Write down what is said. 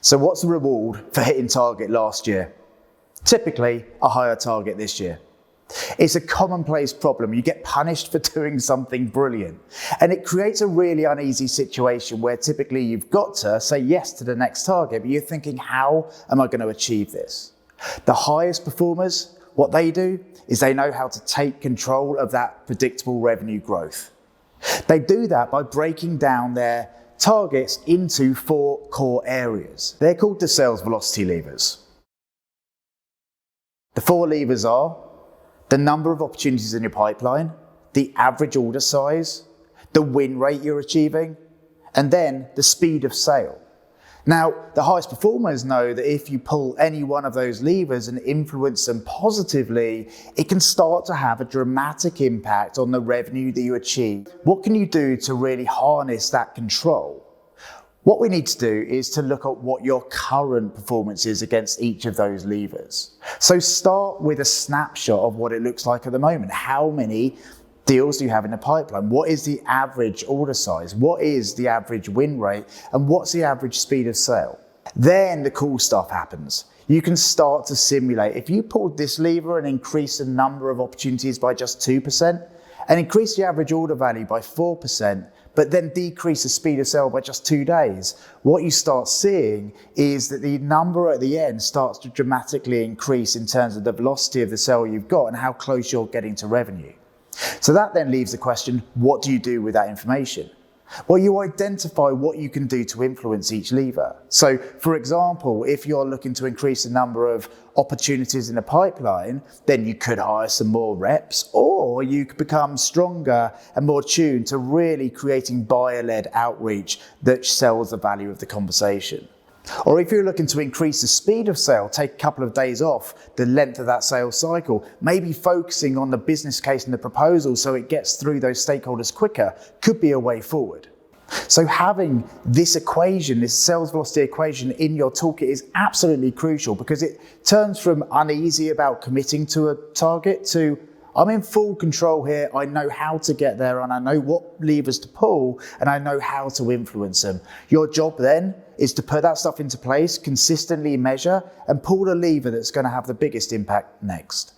So what's the reward for hitting target last year? Typically, a higher target this year. It's a commonplace problem. You get punished for doing something brilliant. And it creates a really uneasy situation where typically you've got to say yes to the next target, but you're thinking, how am I going to achieve this? The highest performers, what they do is they know how to take control of that predictable revenue growth. They do that by breaking down their targets into 4 core areas. They're called the sales velocity levers. The 4 levers are the number of opportunities in your pipeline, the average order size, the win rate you're achieving, and then the speed of sale. Now, the highest performers know that if you pull any one of those levers and influence them positively, it can start to have a dramatic impact on the revenue that you achieve. What can you do to really harness that control? What we need to do is to look at what your current performance is against each of those levers. So start with a snapshot of what it looks like at the moment. How many deals do you have in the pipeline? What is the average order size? What is the average win rate? And what's the average speed of sale? Then the cool stuff happens. You can start to simulate. If you pulled this lever and increased the number of opportunities by just 2%, and increase the average order value by 4%, but then decrease the speed of sale by just 2 days, what you start seeing is that the number at the end starts to dramatically increase in terms of the velocity of the sale you've got and how close you're getting to revenue. So that then leaves the question, what do you do with that information? Well, you identify what you can do to influence each lever. So, for example, if you're looking to increase the number of opportunities in the pipeline, then you could hire some more reps, or you could become stronger and more tuned to really creating buyer-led outreach that sells the value of the conversation. Or if you're looking to increase the speed of sale, take a couple of days off the length of that sales cycle, maybe focusing on the business case and the proposal so it gets through those stakeholders quicker, could be a way forward. So having this equation, this sales velocity equation in your toolkit is absolutely crucial because it turns from uneasy about committing to a target to I'm in full control here, I know how to get there and I know what levers to pull and I know how to influence them. Your job then is to put that stuff into place, consistently measure and pull the lever that's going to have the biggest impact next.